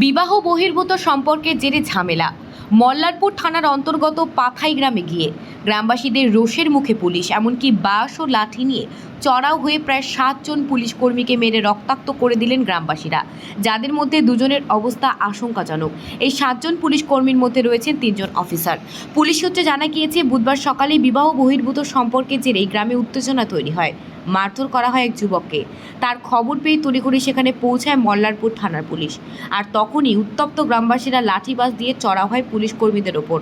বিবাহ বহির্ভূত সম্পর্কের জেরে ঝামেলা। মল্লারপুর থানার অন্তর্গত পাথাই গ্রামে গিয়ে গ্রামবাসীদের রোষের মুখে পুলিশ, এমনকি বাঁশ ও লাঠি নিয়ে চড়াও হয়ে প্রায় 7 জন পুলিশ কর্মীকে মেরে রক্তাক্ত করে দিলেন গ্রামবাসীরা, যাদের মধ্যে 2 জনের অবস্থা আশঙ্কাজনক। এই 7 জন পুলিশ কর্মীর মধ্যে রয়েছেন 3 জন অফিসার। পুলিশ সূত্রে জানা গিয়েছে, বুধবার সকালে বিবাহ বহির্ভূত সম্পর্কের জেরে গ্রামে উত্তেজনা তৈরি হয়। মারধর করা হয় এক যুবককে। তার খবর পেয়ে তড়িঘড়ি সেখানে পৌঁছায় মল্লারপুর থানার পুলিশ। আর তখনই উত্তপ্ত গ্রামবাসীরা লাঠিবাজ দিয়ে চড়াও হয় পুলিশ কর্মীদের ওপর।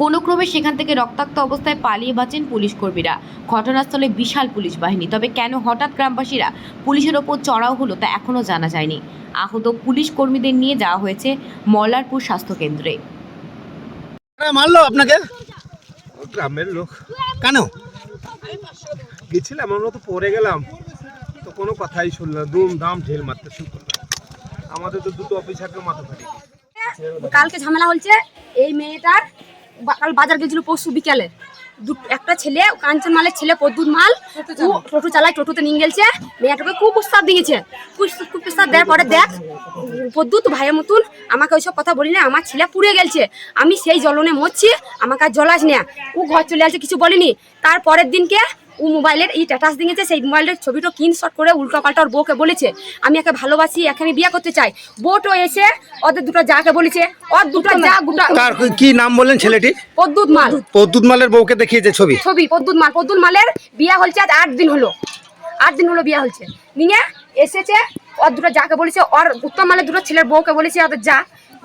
কোনো ক্রমে সেখান থেকে রক্তাক্ত অবস্থায় পালিয়ে বাঁচেন পুলিশ কর্মীরা। ঘটনাস্থলে বিশাল পুলিশ বাহিনী। তবে কেন হঠাৎ গ্রামবাসীরা পুলিশের ওপর চড়াও হলো তা এখনও জানা যায়নি। আহত পুলিশ কর্মীদের নিয়ে যাওয়া হয়েছে মল্লারপুর স্বাস্থ্য কেন্দ্রে। মারলো আপনাকে? গ্রামের লোক। কেন গেছিলাম, আমরা তো পরে গেলাম, তো কোনো কথাই শুনলাম, দুম দাম ঢেল মারতে শুরু করলো। আমাদের তো 2টো অফিসারকে মাথা ফাটিয়ে কালকে ঝামেলা হচ্ছে। এই মেয়েটার কাল বাজার গেছিল পরশু বিকেলে। একটা ছেলে, কাঞ্চন মালের ছেলে পদ্মুত মাল, টোটো চালায়, টোটোতে নিয়ে গেছে। মেয়েটাকে খুব প্রস্তাব দিয়েছে। খুব প্রস্তাব দেওয়ার পরে দেখ পদ্মুত ভাইয়ের মতন আমাকে ওইসব কথা বলি না, আমার ছেলে পুড়ে গেছে, আমি সেই জ্বলনে মরছি, আমাকে আর জ্বলাস না। ও ঘর চলে আসছে, কিছু বলিনি। তারপরের দিনকে ও মোবাইলের এই স্ট্যাটাস দিয়েছে, সেই মোবাইলের ছবিটা স্ক্রিনশট করে উল্টো পাল্টা ওর বউকে বলেছে আমি একে ভালোবাসি, একে আমি বিয়ে করতে চাই। বউটো এসে ওদের দুটো যাকে বলেছে, ওর দুটো যা গোটা। কার কি নাম বললেন ছেলেটি? পদ্মুত মাল। পদ্মুত মালের বউকে দেখিয়েছে ছবি? পদ্মুত মালের বিয়ে হচ্ছে আজ 8 দিন হলো। 8 দিন হলো বিয়ে হচ্ছে। নিয়ে এসেছে ওর দুটো যাকে বলেছে, ওর উত্তম মালের দুটো ছেলের বউকে বলেছে ওদের যা।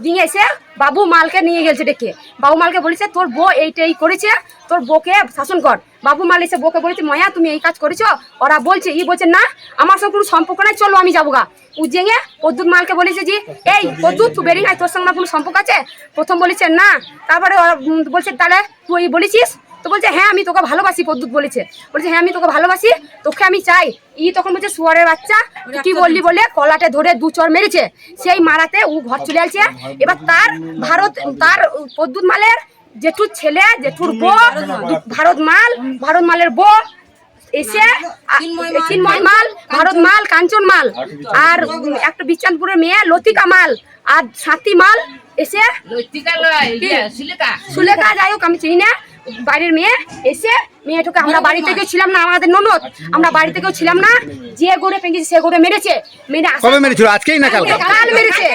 দিয়ে এসে বাবু মালকে নিয়ে গেছে ডেকে। বাবু মালকে বলেছে তোর বউ এইটাই করেছে, তোর বউকে শাসন কর। বাবু মাল এসে বউকে বলেছে ময়া তুমি এই কাজ করেছো। ওরা বলছে বলছে না আমার সঙ্গে কোনো সম্পর্ক নাই, চলো আমি যাবো গা। উজ্জেঙে পদ্মুত মালকে বলেছে যে এই পদ্মুত তুই বেরিয়ে নাই, তোর সঙ্গে আমার কোনো সম্পর্ক আছে? প্রথম বলেছে না। তারপরে বলছে তাহলে তুই বলেছিস? তো বলছে হ্যাঁ আমি তোকে ভালোবাসি। পদ্মুত বলেছে হ্যাঁ আমি তোকে ভালোবাসি, তোকে আমি চাই। তখন বলছে শুয়ারের বাচ্চা কি বললি বলে কলাটে ধরে 2 চড় মেরেছে। সেই মারাতে ও ঘর চলে আসছে। এবার তার পদ্মুত মালের জেঠুর ছেলে, জেঠুর বউ, ভারত মালের বউ এসে চিন্ময় মাল, ভারত মাল, কাঞ্চন মাল, আর একটা বিচানপুরের মেয়ে লতিকা মাল, আর সাথী মাল এসে সুলেখা, যাই হোক আমি চিনি না, বাড়ির মেয়ে এসে মেয়েটাকে আমরা বাড়ি থেকেও ছিলাম না, আমাদের ননদ, আমরা বাড়ি থেকেও ছিলাম না, যে গড়ে পেঁচেছে সে গড়ে মেরেছে। কবে মেরেছিল? আজকেই না কালকে? কাল মেরেছে।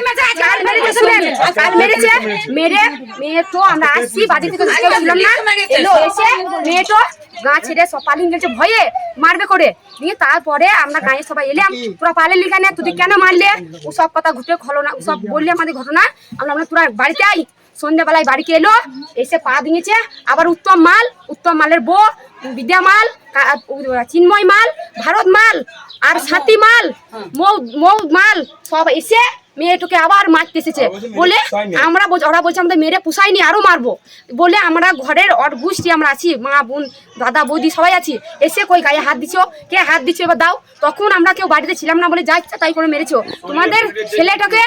মেরে মেয়ে তো আমরা আসছি বাড়ি থেকে ছিলাম না, এলো এসে মেয়ে তো গা ছেড়ে সব পালিয়ে গেছে ভয়ে মারবে করে। দিয়ে তারপরে আমরা গাঁয়ে সবাই এলাম, তোরা পালেলি কেন, তুই কেন মারলে? ও সব কথা ঘুটে খলো না, সব বললে আমাদের ঘটনা। আমরা তোরা বাড়িতে আই। সন্ধ্যাবেলায় বাড়িতে এলো, এসে পা ভেঙেছে। আবার উত্তম মালের বউ, বিদ্যা মাল, চিন্ময় মাল, ভারত মাল, আর সাথী মাল, মৌ মাল সব এসে মেয়েটাকে আবার মারতে এসেছে। বলে ওরা বলছে আমাদের মেরে পুষাইনি, আরো মারবো বলে আমরা ঘরের গোষ্ঠী আমরা আছি, মা বোন দাদা বৌদি সবাই আছি। এসে কই গায়ে হাত দিছো, কে হাত দিচ্ছ এবার দাও। তখন আমরা কেউ বাড়িতে ছিলাম না বলে যা ইচ্ছা তাই করে মেরেছো। তোমাদের ছেলেটাকে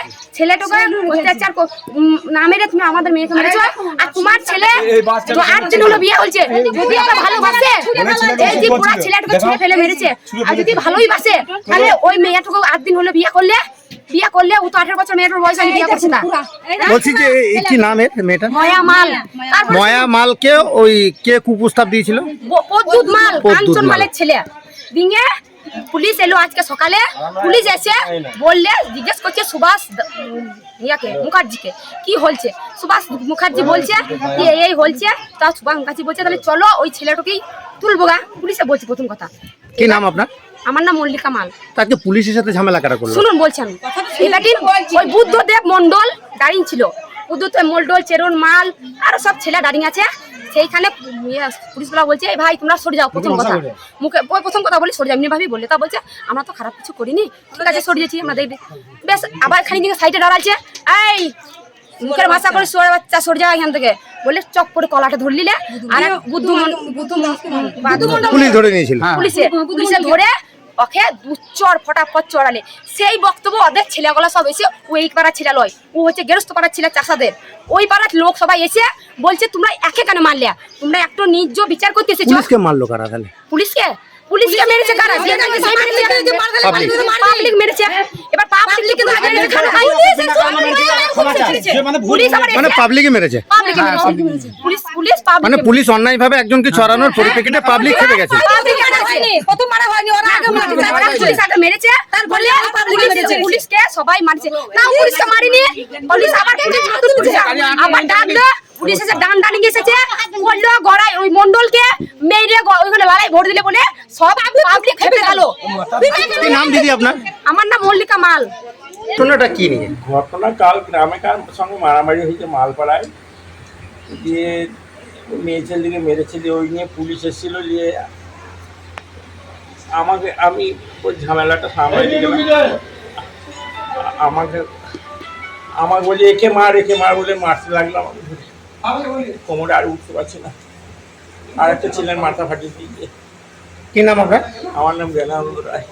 অত্যাচার না মেরে তুমি আমাদের মেয়েকে মেরেছো। আর তোমার ছেলে 8 দিন হলো বিয়ে হচ্ছে, যদি ওকে ভালোবাসে এই যে পুরা ছেলেটাকে ছেড়ে ফেলে মেরেছে। আর যদি ভালোই বাসে তাহলে ওই মেয়েটাকে 8 দিন হলো বিয়ে করলে ও তো 18 বছর মেয়েটার বয়স, আমি বিয়ে করছি না। বলছি যে কি নাম এর মেয়েটা? ময়া মাল। ময়া মালকে ওই কে কুপ্রস্তাব দিয়েছিল? পদ্মুত মাল, কাঞ্চন মালের ছেলে। দিনে পুলিশ এলো আজকে সকালে। পুলিশ এসে বললে জিজ্ঞেস করছে সুভাষ মুখার্জিকে কি হয়েছে। সুভাষ মুখার্জি বলছে কি এই হয়েছে। তা সুভাষ মুখার্জি বলছে তাহলে চলো ওই ছেলেটাকেই তুলবো গা। পুলিশে বলছে প্রথম কথা। কি নাম আপনার? আমার নাম মল্লিকা মাল। তাকে পুলিশের সাথে ঝামেলা কারা করলো? শুনুন বলছি আমি। ওই বুদ্ধদেব মন্ডল দাঁড়িয়ে ছিল, বুদ্ধদেব মন্ডল, চেরন মাল, আরো সব ছেলে দাঁড়িয়ে আছে। সেইখানে পুলিশগুলা বলছে এই ভাই তোমরা সরে যাও। প্রথম কথা মুখে প্রথম কথা বলি সরে যাও, এমনি ভাবি বললে। তা বলছে আমরা তো খারাপ কিছু করিনি, ঠিক আছে সরিয়েছি আমরা দেখবি। বেশ আবার খানিক সাইডে দাঁড়াচ্ছে, এই মুখের ভাষা করে সরে বাচ্চা সরে যাওয়া এখান থেকে বলে চক করে কলাটা ধরে নিলে। আর পুলিশ ধরে নিয়েছিল। পুলিশে ধরে ওকে 2 চড় ফটাফট চড়ালে। সেই বক্তব্য ওদের ছেলেগুলা সব এসে ওই পাড়ার ছেলে লয়, ও হচ্ছে গেরস্ত পাড়ার ছেলে চাষাদের। ওই পাড়ার লোক সবাই এসে বলছে তোমরা একে কেন মারলে, তোমরা একটু নিজ বিচার করতে এসেছো। পুলিশকে মারলো কারা তাহলে? পুলিশকে মেরেছে কারা? পাবলিক মেরেছে। এবার পাবলিক পুলিশ আবার মানে পাবলিকই মেরেছে, পুলিশ মানে পুলিশ অন্যায়ভাবে একজনকে চড়ানোর পরিপ্রেক্ষিতে পাবলিক খেপে গেছে। প্রথম মারা হয়নি, ওরা আগে পুলিশ আগে মেরেছে, তারপরে পুলিশকে সবাই মারছে। না পুলিশকে মারিনি, পুলিশ আবার আবার ডাকলো, পুলিশ এসে ডান নিয়ে এসেছে, বললো গড়াই ওই মন্ডলকে মেরে ওইখানে লড়াই ভোট দিলে বলে সব পাবলিক খেপে গেল। কি নাম দিদি আপনার? আমার নাম মল্লিকা মাল। ঘটনাটা কি নিয়ে? ঘটনা কাল গ্রামে কার সঙ্গে মারামারি হয়েছে মালপাড়ায়, দিয়ে মেয়ে ছেলেকে মেরেছে, দিয়ে ওই নিয়ে পুলিশ এসেছিল, দিয়ে আমাকে আমি ওই ঝামেলাটা সামলাই আমাকে বলে একে মার বলে মারতে লাগলো, আমাকে কোমরে আর উঠতে পারছি না, আর একটা ছেলের মাথা ফাটিয়ে দিয়েছে। কি নাম আপনার? আমার নাম জ্ঞানানন্দ রায়।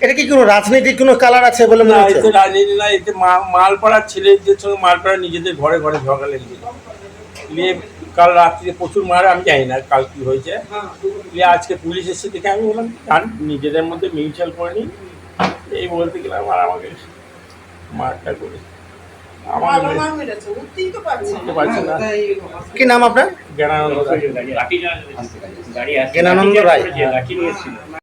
এটা কি কোনো রাজনৈতিক কোনো কালার আছে বলে মনে না, হচ্ছে? এতে রাজনীতি না, এতে মালপাড়ার ছেলেদের সঙ্গে মালপাড়া নিজেদের ঘরে ঘরে ঝগড়া লেগেছিল। নিয়ে কাল রাত্রিতে প্রচুর মার, আমি জানি না কাল কি হয়েছে। নিয়ে আজকে পুলিশ এসে দেখে আমি বললাম জান নিজেদের মধ্যে মিউচুয়াল করে নিই, এই বলতে গেলাম আর আমাকে মারটা করে উঠতে পারছি না। কি নাম আপনার? জ্ঞানানন্দ রায়। জ্ঞানানন্দ রায়।